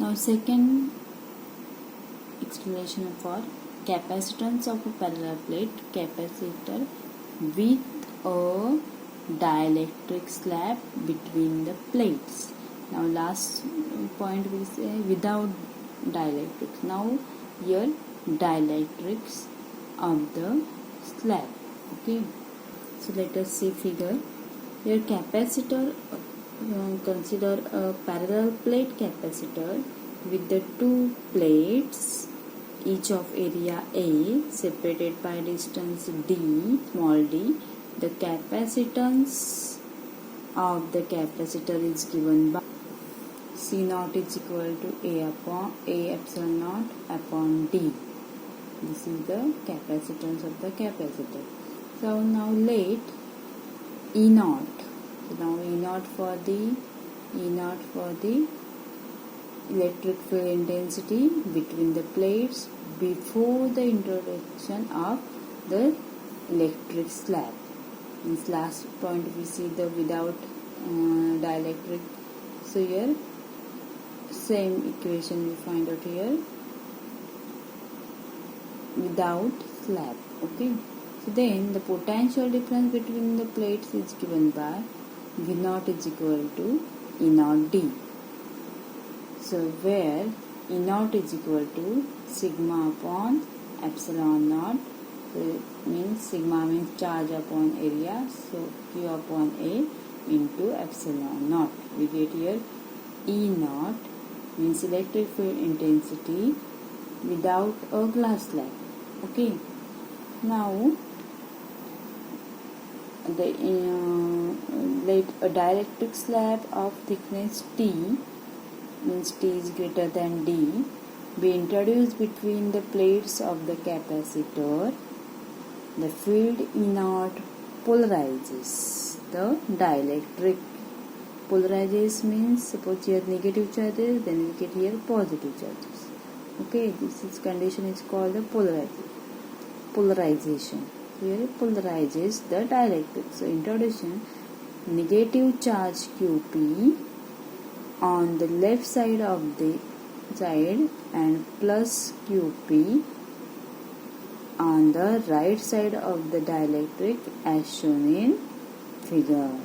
Now second explanation for capacitance of a parallel plate capacitor with a dielectric slab between the plates. Now last point we say without dielectrics. Now here dielectrics of the slab. Okay, so let us see figure. Here capacitor, consider a parallel plate capacitor with the two plates each of area A separated by distance d, small d. The capacitance of the capacitor is given by C naught is equal to A upon A epsilon naught upon D. This is the capacitance of the capacitor. So now let E naught. So now E naught for the electric field intensity between the plates before the introduction of the electric slab. In this last point we see the without dielectric. So here same equation we find out here without slab. Okay, so then the potential difference between the plates is given by V naught is equal to E naught D. So where E naught is equal to sigma upon epsilon naught. So it means sigma means charge upon area. So Q upon A into epsilon naught. We get here E naught means electric field intensity without a glass slab. Okay. Now the let a dielectric slab of thickness T means T is greater than D be introduced between the plates of the capacitor. The field E naught polarizes the dielectric. Polarizes means suppose here negative charges, then we get here positive charges. Okay, this is condition is called the polarization. Here polarizes the dielectric. So introduction, negative charge QP on the left side of the side and plus QP on the right side of the dielectric as shown in figure.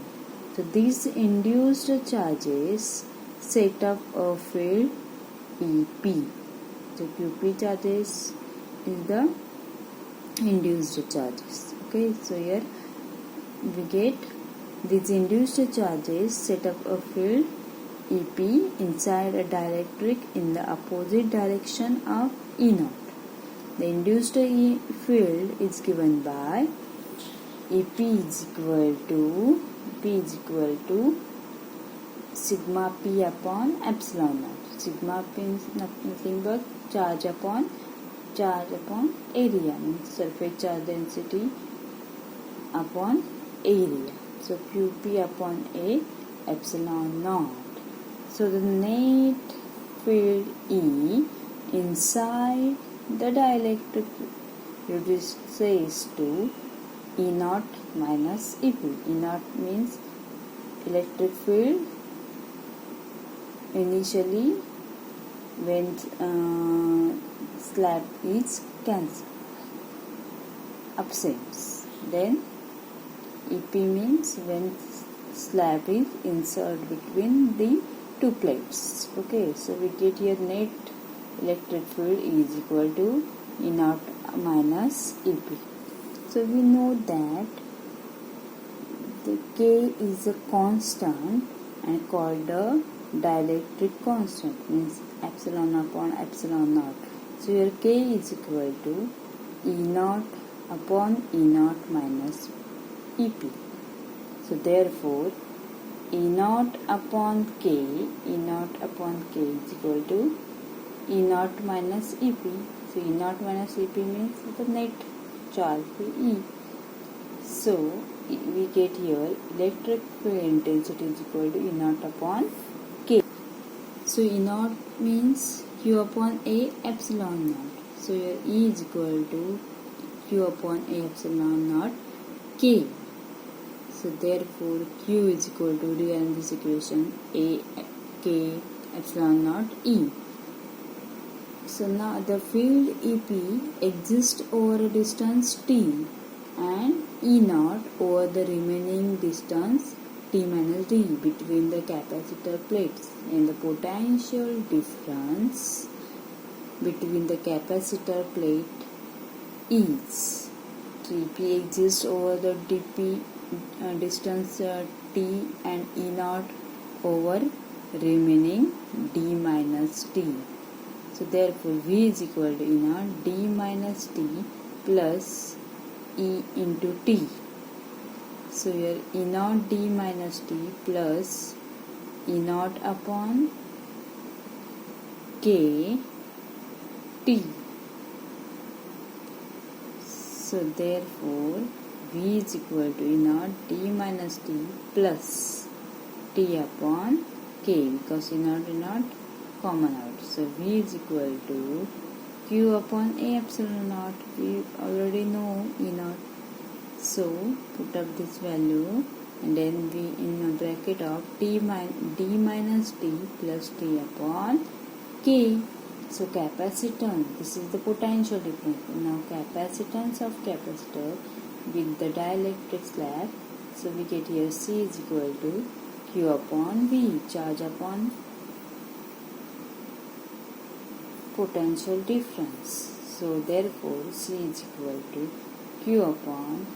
So these induced charges set up a field EP. So QP charges is the induced charges. Okay, so here we get these induced charges set up a field EP inside a dielectric in the opposite direction of E naught. The induced field is given by EP is equal to sigma P upon epsilon naught. Sigma P is nothing but charge upon area, means surface charge density upon area. So QP upon A epsilon naught. So the net field E inside the dielectric reduces to E naught minus EP. E naught means electric field initially when slab is cancelled, absence. Then EP means when slab is inserted between the two plates. Okay, so we get here net electric field is equal to E naught minus EP. So we know that the K is a constant and called the dielectric constant, means epsilon upon epsilon naught. So here K is equal to E naught upon E naught minus EP. So therefore E naught upon K is equal to E naught minus EP. So E naught minus EP means the net charge E. So we get here electric field intensity is equal to E naught upon K. So E naught means Q upon A epsilon naught. So here E is equal to Q upon A epsilon naught K. So therefore Q is equal to, rearrange this equation, A K epsilon naught E. So now the field EP exists over a distance t and E naught over the remaining distance t minus d between the capacitor plates, and the potential difference between the capacitor plate is 3p exists over the dp distance t and E naught over remaining d minus t. So therefore V is equal to E naught d minus t plus E into t. So here E naught d minus t plus E naught upon k t. So therefore V is equal to E naught d minus t plus t upon k, because E naught common out. So V is equal to Q upon A epsilon naught. We already know E naught. So put up this value and then we in a bracket of d minus t plus t upon k. So capacitance, this is the potential difference. Now capacitance of capacitor with the dielectric slab. So we get here C is equal to Q upon V, charge upon potential difference. So therefore C is equal to Q upon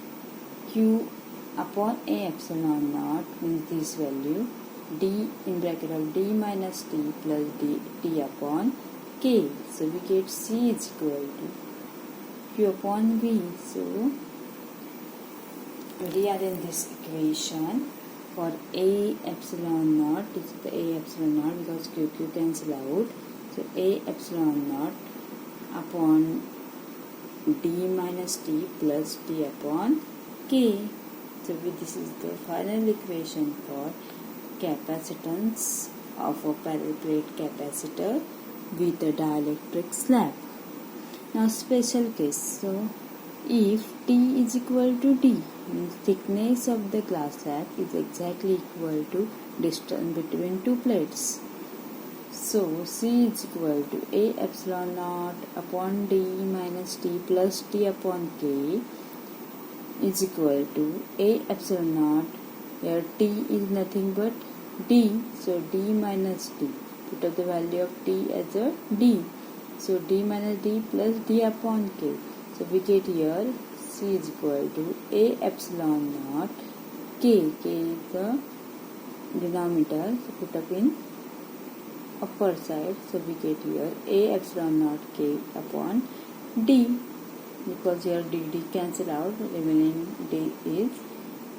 A epsilon naught, means this value, d in bracket of d minus t plus t upon k. So we get C is equal to Q upon V. So rearrange this equation for A epsilon naught. This is the A epsilon naught because Q cancel out. So A epsilon naught upon d minus t plus t upon k. So this is the final equation for capacitance of a parallel plate capacitor with a dielectric slab. Now special case. So if T is equal to D, means thickness of the glass slab is exactly equal to distance between two plates. So C is equal to A epsilon naught upon d minus t plus t upon k is equal to A epsilon naught. Here t is nothing but d, so d minus d. Put up the value of t as a d. So d minus d plus d upon k. So we get here C is equal to A epsilon naught k. K is the denominator, so put up in upper side. So we get here A epsilon naught k upon d, because here d cancel out, remaining d is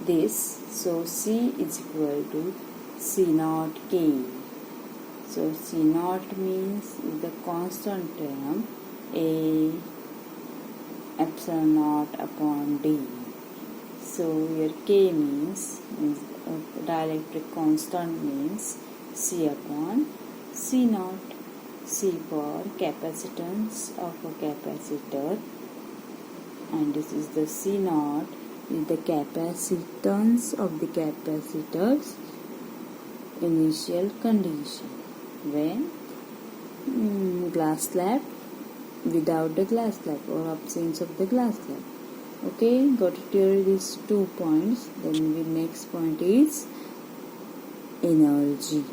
this. So C is equal to C naught k. So C naught means is the constant term A epsilon naught upon d. So here k means dielectric constant means C upon C naught. C for capacitance of a capacitor, and this is the C naught is the capacitance of the capacitor's initial condition when glass slab without the glass slab or absence of the glass slab. Okay, got to clear these 2 points. Then the next point is energy.